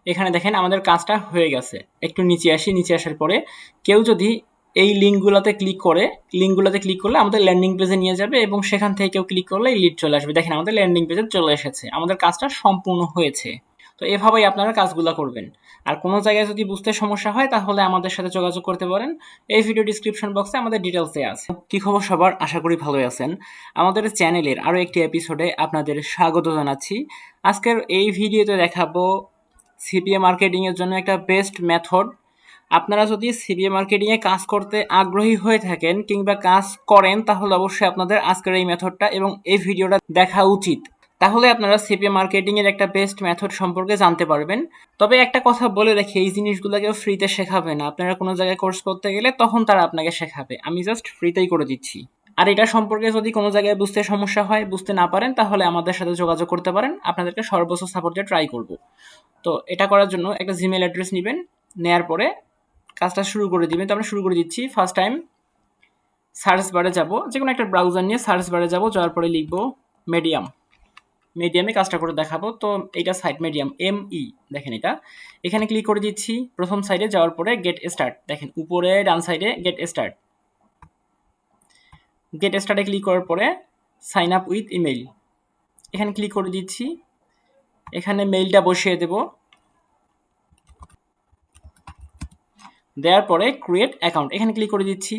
এখানে দেখেন আমাদের কাজটা হয়ে গেছে। একটু নিচে আসি, নিচে আসার পরে কেউ যদি এই লিঙ্কগুলোতে ক্লিক করলে আমাদের ল্যান্ডিং পেজে নিয়ে যাবে এবং সেখান থেকে কেউ ক্লিক করলে লিড চলে আসবে। দেখেন আমাদের ল্যান্ডিং পেজে চলে এসেছে, আমাদের কাজটা সম্পূর্ণ হয়েছে। তো এভাবেই আপনারা কাজগুলো করবেন। আর কোনো জায়গায় যদি বুঝতে সমস্যা হয় তাহলে আমাদের সাথে যোগাযোগ করতে পারেন। এই ভিডিও ডিসক্রিপশন বক্সে আমাদের ডিটেলস দেওয়া আছে। কি খবর সবার, আশা করি ভালোই আছেন। আমাদের চ্যানেলের আরও একটি এপিসোডে আপনাদের স্বাগত জানাচ্ছি। আজকের এই ভিডিওতে দেখাবো সিপিএ মার্কেটিংয়ের জন্য একটা বেস্ট মেথড। আপনারা যদি সিপিএ মার্কেটিংয়ে কাজ করতে আগ্রহী হয়ে থাকেন কিংবা কাজ করেন তাহলে অবশ্যই আপনাদের আজকের এই মেথডটা এবং এই ভিডিওটা দেখা উচিত। তাহলে আপনারা সিপিএ মার্কেটিংয়ের একটা বেস্ট মেথড সম্পর্কে জানতে পারবেন। তবে একটা কথা বলে রাখি, এই জিনিসগুলো কেউ ফ্রিতে শেখাবে না। আপনারা কোনো জায়গায় কোর্স করতে গেলে তখন তারা আপনাকে শেখাবে, আমি জাস্ট ফ্রিতেই করে দিচ্ছি। আর এটা সম্পর্কে যদি কোনো জায়গায় বুঝতে সমস্যা হয়, বুঝতে না পারেন, তাহলে আমাদের সাথে যোগাযোগ করতে পারেন, আপনাদেরকে সর্বোচ্চ সাপোর্ট দিয়ে ট্রাই করব। তো এটা করার জন্য একটা জিমেল অ্যাড্রেস নেবেন, নেয়ার পরে কাজটা শুরু করে দিবেন। তো আমরা শুরু করে দিচ্ছি। ফার্স্ট টাইম সার্চ বারে যাব, যে কোনো একটা ব্রাউজার নিয়ে সার্চ বারে যাব, যাওয়ার পরে লিখবো মিডিয়ামে কাজটা করে দেখাবো। তো এইটা সাইট মিডিয়াম দেখেন এটা, এখানে ক্লিক করে দিচ্ছি। প্রথম সাইডে যাওয়ার পরে গেট স্টার্ট, দেখেন উপরে ডান সাইডে গেট স্টার্টে ক্লিক করার পরে সাইন আপ উইথ ইমেইল, এখানে ক্লিক করে দিচ্ছি। এখানে মেইলটা বসিয়ে দেব, দেওয়ার পরে ক্রিয়েট অ্যাকাউন্ট, এখানে ক্লিক করে দিচ্ছি।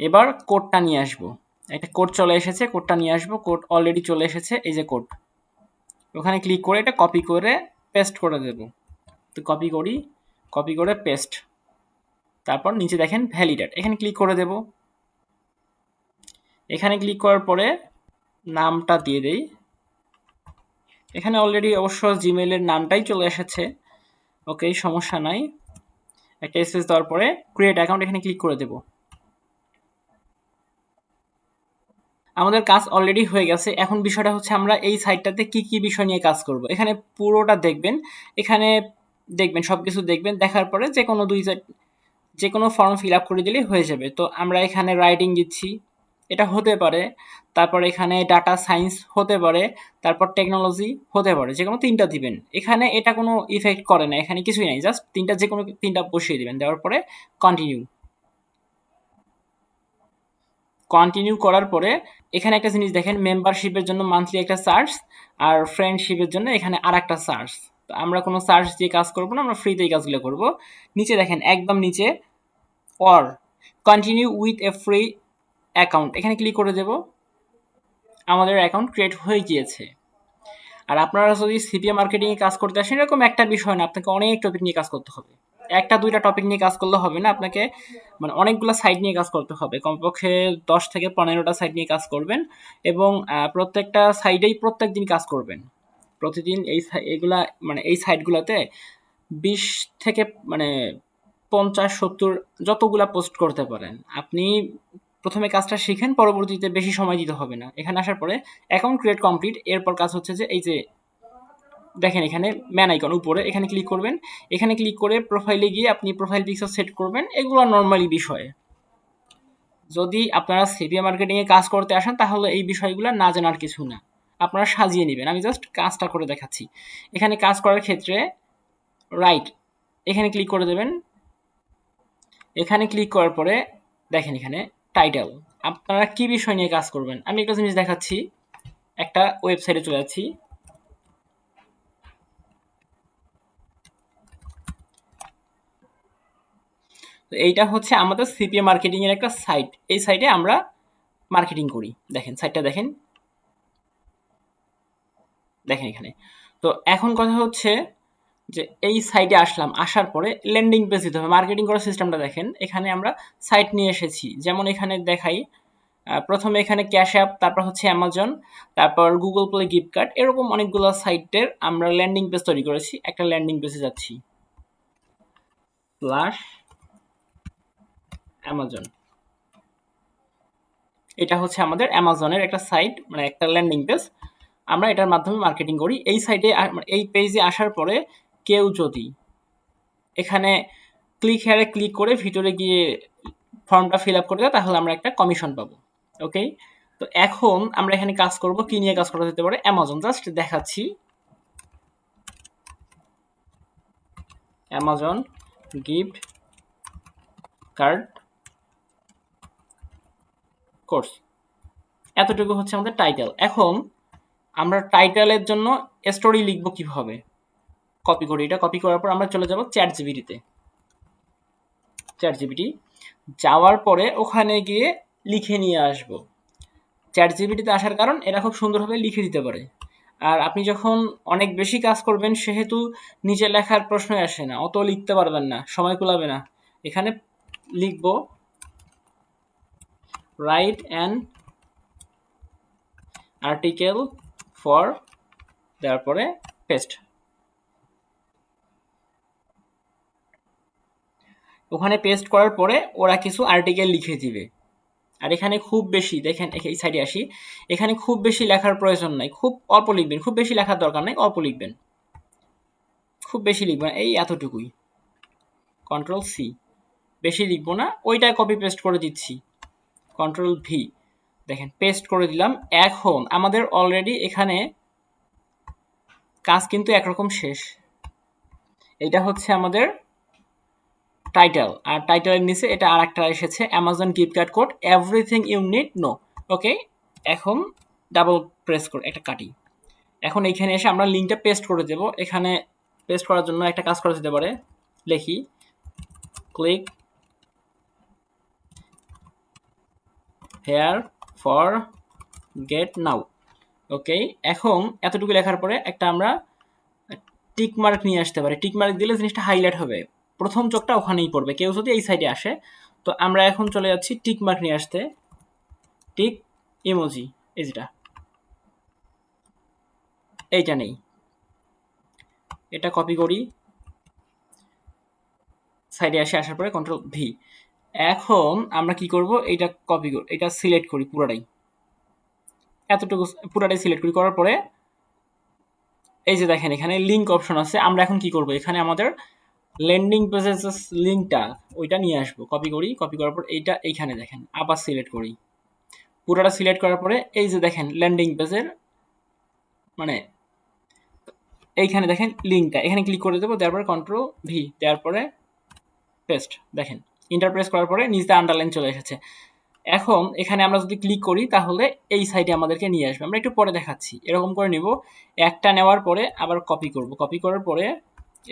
এবার কোডটা নিয়ে আসবো, একটা কোড চলে এসেছে, কোডটা নিয়ে আসবো। কোড অলরেডি চলে এসেছে, এই যে কোড। ওখানে ক্লিক করে এটা কপি করে পেস্ট করে দেব। তো কপি করে পেস্ট, তারপর নিচে দেখেন ভ্যালিডেট, এখানে ক্লিক করে দেব। এখানে ক্লিক করার পরে নামটা দিয়ে দেই। এখানে অলরেডি অবশ্য জিমেইলের নামটাই চলে এসেছে, ওকে সমস্যা নাই। একটা স্পেস দেওয়ার পরে ক্রিয়েট অ্যাকাউন্ট, এখানে ক্লিক করে দেব। আমাদের কাজ অলরেডি হয়ে গেছে। এখন বিষয়টা হচ্ছে আমরা এই সাইটটাতে কি কি বিষয় নিয়ে কাজ করব। এখানে পুরোটা দেখবেন, এখানে দেখবেন সবকিছু দেখবেন, দেখার পরে যে কোনো ফর্ম ফিল আপ করে দিলেই হয়ে যাবে। তো আমরা এখানে রাইটিং দিচ্ছি, এটা হতে পারে। তারপর এখানে ডাটা সায়েন্স হতে পারে, তারপর টেকনোলজি হতে পারে, যে কোনো তিনটা দিবেন। এখানে এটা কোনো ইফেক্ট করে না, এখানে কিছুই নাই, জাস্ট তিনটা যে কোনো তিনটা বসিয়ে দিবেন। দেওয়ার পরে কন্টিনিউ করার পরে এখানে একটা জিনিস দেখেন, মেম্বারশিপের জন্য মান্থলি একটা চার্জ, আর ফ্রেন্ডশিপের জন্য এখানে আর একটা চার্জ। তো আমরা কোনো চার্জ দিয়ে কাজ করবো না, আমরা ফ্রিতে এই কাজগুলো করবো। নিচে দেখেন, একদম নিচে or continue with a free account, এখানে ক্লিক করে দেব। আমাদের অ্যাকাউন্ট ক্রিয়েট হয়ে গিয়েছে। আর আপনারা যদি সিপিএ মার্কেটিংয়ে কাজ করতে আসেন, এরকম একটা বিষয় না, আপনাকে অনেক টপিক নিয়ে কাজ করতে হবে। একটা দুইটা টপিক নিয়ে কাজ করলে হবে না, আপনাকে মানে অনেকগুলো সাইট নিয়ে কাজ করতে হবে। কমপক্ষে 10 থেকে 15টা সাইট নিয়ে কাজ করবেন এবং প্রত্যেকটা সাইডেই প্রত্যেক দিন কাজ করবেন। প্রতিদিন এইগুলা মানে এই সাইটগুলোতে 20 থেকে মানে 50-70 যতগুলা পোস্ট করতে পারেন আপনি। প্রথমে কাজটা শিখেন, পরবর্তীতে বেশি সময় দিতে হবে না। এখানে আসার পরে অ্যাকাউন্ট ক্রিয়েট কমপ্লিট, এরপর কাজ হচ্ছে যে এই যে দেখেন এখানে ম্যান আইকন উপরে, এখানে ক্লিক করবেন। এখানে ক্লিক করে প্রোফাইলে গিয়ে আপনি প্রোফাইল পিকচার সেট করবেন। এগুলো নর্মালি বিষয়। যদি আপনারা সিপিএ মার্কেটিংয়ে কাজ করতে আসেন তাহলে এই বিষয়গুলো না জানার কিছু না, আপনারা সাজিয়ে নেবেন। আমি জাস্ট কাজটা করে দেখাচ্ছি। এখানে কাজ করার ক্ষেত্রে রাইট, এখানে ক্লিক করে দেবেন। এখানে ক্লিক করার পরে দেখেন এখানে টাইটেল, আপনারা কি বিষয় নিয়ে কাজ করবেন। আমি একটা জিনিস দেখাচ্ছি, একটা ওয়েবসাইটে চলে যাচ্ছি। তো এইটা হচ্ছে আমাদের সিপিএ মার্কেটিং এর একটা সাইট। এই সাইটে আমরা মার্কেটিং করি। দেখেন সাইটটা দেখেন, এখানে। তো এখন কথা হচ্ছে যে এই সাইটে আসলাম, আসার পরে ল্যান্ডিং পেজ দিতে হবে। মার্কেটিং করার সিস্টেমটা দেখেন, এখানে আমরা সাইট নিয়ে এসেছি। যেমন এখানে দেখাই, প্রথমে এখানে ক্যাশ অ্যাপ, তারপর হচ্ছে অ্যামাজন, তারপর গুগল প্লে গিফট কার্ড, এরকম অনেকগুলো সাইটের আমরা ল্যান্ডিং পেজ তৈরি করেছি। একটা ল্যান্ডিং পেজে যাচ্ছি, স্ল্যাশ অ্যামাজন। এটা হচ্ছে আমাদের অ্যামাজনের একটা সাইট, মানে একটা ল্যান্ডিং পেজ। আমরা এটার মাধ্যমে মার্কেটিং করি। এই সাইটে এই পেজে আসার পরে কেউ যদি এখানে হেয়ারে ক্লিক করে ভিতরে গিয়ে ফর্মটা ফিল আপ করে দেয় তাহলে আমরা একটা কমিশন পাবো। ওকে, তো এখন আমরা এখানে কাজ করব, কি নিয়ে কাজ করা যেতে পারে। অ্যামাজন জাস্ট দেখাচ্ছি, অ্যামাজন গিফট কার্ড কোর্স, এতটুকু হচ্ছে আমাদের টাইটেল। এখন আমরা টাইটেলের জন্য স্টোরি লিখবো কিভাবে, কপি করি। এটা কপি করার পর আমরা চলে যাব চ্যাট জিপিটিতে। চ্যাট জিপিটি যাওয়ার পরে ওখানে গিয়ে লিখে নিয়ে আসবো। চ্যাট জিপিটিতে আসার কারণ এরা খুব সুন্দরভাবে লিখে দিতে পারে। আর আপনি যখন অনেক বেশি কাজ করবেন সেহেতু নিজে লেখার প্রশ্নই আসে না, অত লিখতে পারবেন না, সময় কুলাবে না। এখানে লিখবো রাইট অ্যান আর্টিকেল ফর, তারপরে পেস্ট। ওখানে পেস্ট করার পরে ওরা কিছু আর্টিকেল লিখে দিবে। আর এখানে খুব বেশি দেখেন, এই সাইডে আসি, এখানে খুব বেশি লেখার প্রয়োজন নাই, খুব অল্প লিখবেন, খুব বেশি লেখার দরকার নাই, অল্প লিখবেন, খুব বেশি লিখবেন, এই এতটুকুই। কন্ট্রোল সি, বেশি লিখবো না, ওইটাই কপি পেস্ট করে দিচ্ছি। কন্ট্রোল ভি, দেখেন পেস্ট করে দিলাম। এখন আমাদের অলরেডি এখানে কাজ কিন্তু একরকম শেষ। এটা হচ্ছে আমাদের টাইটেল, আর টাইটেলের নিচে এটা আর একটা এসেছে Amazon gift card code everything you need know. Okay, এখন ডাবল প্রেস করে একটা কাটি। এখন এইখানে এসে আমরা লিঙ্কটা পেস্ট করে দেব। এখানে পেস্ট করার জন্য একটা কাজ করা যেতে পারে, লিখি ক্লিক হেয়ার ফর গেট নাও। ওকে, এখন এতটুকু লেখার পরে একটা আমরা টিক মার্ক নিয়ে আসতে পারি। টিক মার্ক দিলে জিনিসটা হাইলাইট হবে, প্রথম চোখটা ওখানেই পড়বে, কেউ যদি এই সাইডে আসে। তো আমরা এখন চলে যাচ্ছি টিক মার্ক নিয়ে আসতে। টিক ইমোজি, এই যেটা, এইটা নেই, এটা কপি করি, সাইডে আসে, আসার পরে কন্ট্রোল ভি। এখন আমরা কি করব, এইটা কপি করি, এটা সিলেক্ট করি পুরোটাই, এতটুকু পুরোটাই সিলেক্ট করি। করার পরে এই যে দেখেন এখানে লিঙ্ক অপশন আছে। আমরা এখন কি করব, এখানে আমাদের ল্যান্ডিং পেজের যে লিঙ্কটা ওইটা নিয়ে আসবো। কপি করি, কপি করার পর এইটা এইখানে দেখেন আবার সিলেক্ট করি, পুরোটা সিলেক্ট করার পরে এই যে দেখেন ল্যান্ডিং পেজের মানে এইখানে দেখেন লিঙ্কটা, এখানে ক্লিক করে দেবো। দেওয়ার পরে কন্ট্রোল ভি, দেওয়ার পরে পেস্ট। দেখেন ইন্টারপ্রেস করার পরে নিচে আন্ডারলাইন চলে এসেছে। এখন এখানে আমরা যদি ক্লিক করি তাহলে এই সাইডে আমাদেরকে নিয়ে আসবে। আমরা একটু পরে দেখাচ্ছি। এরকম করে নিব, একটা নেওয়ার পরে আবার কপি করব, কপি করার পরে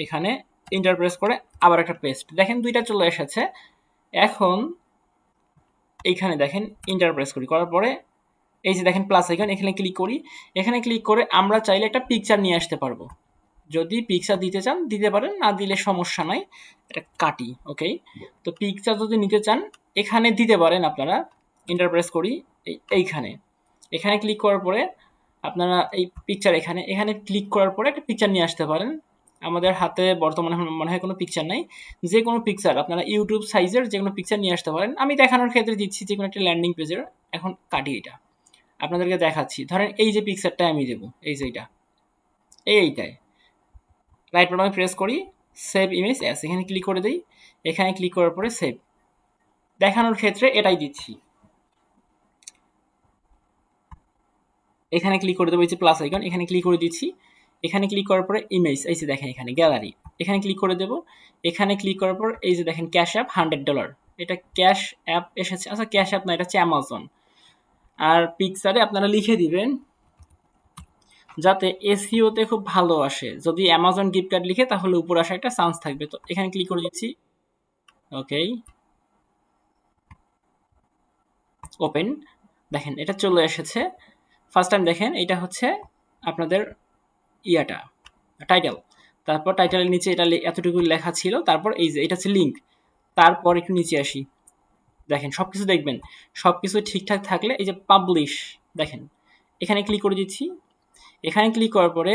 এখানে ইন্টারপ্রেস করে আবার একটা পেস্ট। দেখেন দুইটা চলে এসেছে। এখন এইখানে দেখেন ইন্টারপ্রেস করি, করার পরে এই যে দেখেন প্লাস আইকন, এখানে ক্লিক করি। এখানে ক্লিক করে আমরা চাইলে একটা পিকচার নিয়ে আসতে পারবো। যদি পিকচার দিতে চান দিতে পারেন, না দিলে সমস্যা নাই, এটা কাটি। ওকে, তো পিকচার যদি নিতে চান এখানে দিতে পারেন আপনারা। ইন্টারপ্রেস করি এইখানে, এখানে ক্লিক করার পরে আপনারা এই পিকচার এখানে এখানে ক্লিক করার পরে একটা পিকচার নিয়ে আসতে পারেন। আমাদের হাতে বর্তমানে মনে হয় কোনো পিকচার নাই, যে কোনো পিকচার আপনারা ইউটিউব সাইজের যে কোনো পিকচার নিয়ে আসতে পারেন। আমি দেখানোর ক্ষেত্রে দিচ্ছি যে কোনো একটা ল্যান্ডিং পেজের। এখন কাটি, এটা আপনাদেরকে দেখাচ্ছি। ধরেন এই যে পিকচারটা আমি দেবো, এই যে এইটাই রাইট বাটনে প্রেস করি, সেভ ইমেজ অ্যাস, এখানে ক্লিক করে দিই। এখানে ক্লিক করার পরে সেভ, দেখানোর ক্ষেত্রে এটাই দিচ্ছি। এখানে ক্লিক করে দেবো, এই যে প্লাস আইকন, এখানে ক্লিক করে দিচ্ছি। এখানে ক্লিক করার পরে ইমেজ, এই যে দেখেন এখানে গ্যালারি, এখানে ক্লিক করে দেবো। এখানে ক্লিক করার পর এই যে দেখেন ক্যাশ অ্যাপ $100, এটা ক্যাশ অ্যাপ এসেছে। আচ্ছা ক্যাশ অ্যাপ না, এটা হচ্ছে অ্যামাজন। আর পিকচারে আপনারা লিখে দিবেন যাতে এসইওতে খুব ভালো আসে। যদি অ্যামাজন গিফট কার্ড লিখে তাহলে উপর আসা একটা চান্স থাকবে। তো এখানে ক্লিক করে দিচ্ছি। ওকে, ওপেন, দেখেন এটা চলে এসেছে। ফার্স্ট টাইম দেখেন এটা হচ্ছে আপনাদের ইয়াটা টাইটেল। তারপর টাইটেলের নিচে এটা এতটুকু লেখা ছিল। তারপর এই যে এটা হচ্ছে লিঙ্ক। তারপর একটু নিচে আসি, দেখেন সবকিছু দেখবেন, সবকিছু ঠিকঠাক থাকলে এই যে পাবলিশ, দেখেন এখানে ক্লিক করে দিচ্ছি। এখানে ক্লিক করার পরে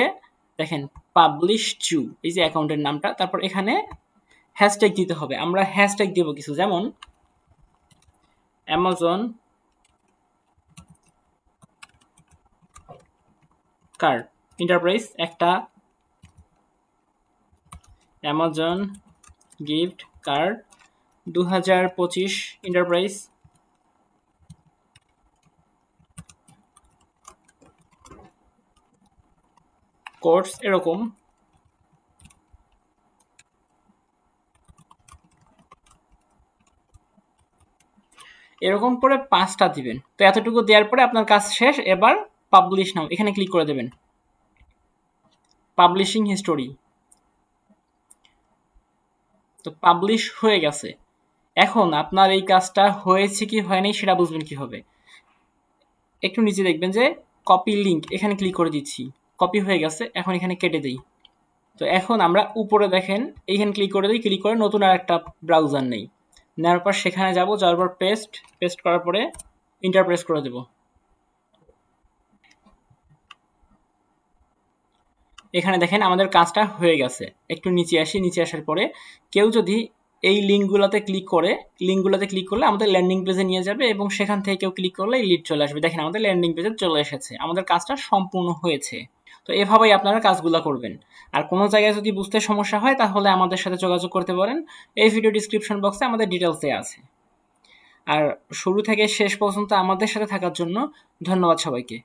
দেখেন পাবলিশ টু, এই যে অ্যাকাউন্টের নামটা। তারপর এখানে হ্যাশট্যাগ দিতে হবে। আমরা হ্যাশট্যাগ দেব কিছু, যেমন অ্যামাজন কার্ড এন্টারপ্রাইজ, একটা Amazon gift card 2025 enterprise course, এরকম এরকম করে 5টা দিবেন। তো এতটুকু দেওয়ার পরে আপনার কাজ শেষ। এবার পাবলিশ নাও এখানে ক্লিক করে দেবেন, পাবলিশিং হিস্টোরি। তো পাবলিশ হয়ে গেছে। এখন আপনার এই কাজটা হয়েছে কি হয়নি সেটা বুঝবেন কিভাবে। একটু নিচে দেখবেন যে কপি লিঙ্ক, এখানে ক্লিক করে দিচ্ছি, কপি হয়ে গেছে। এখন এখানে কেটে দিই। তো এখন আমরা উপরে দেখেন এইখানে ক্লিক করে দিই, ক্লিক করে নতুন আর একটা ব্রাউজার নেই, নেওয়ার পর সেখানে যাব, যাওয়ার পর পেস্ট করার পরে ইন্টার প্রেস করে দেব। এখানে দেখেন আমাদের কাজটা হয়ে গেছে। একটু নিচে আসি, নিচে আসার পরে কেউ যদি এই লিঙ্কগুলোতে ক্লিক করলে আমাদের ল্যান্ডিং পেজে নিয়ে যাবে এবং সেখান থেকে কেউ ক্লিক করলে লিড চলে আসবে। দেখেন আমাদের ল্যান্ডিং পেজে চলে এসেছে, আমাদের কাজটা সম্পূর্ণ হয়েছে। তো এভাবেই আপনারা কাজগুলো করবেন। আর কোনো জায়গায় যদি বুঝতে সমস্যা হয় তাহলে আমাদের সাথে যোগাযোগ করতে পারেন। এই ভিডিও ডিসক্রিপশন বক্সে আমাদের ডিটেলস দেওয়া আছে। আর শুরু থেকে শেষ পর্যন্ত আমাদের সাথে থাকার জন্য ধন্যবাদ সবাইকে।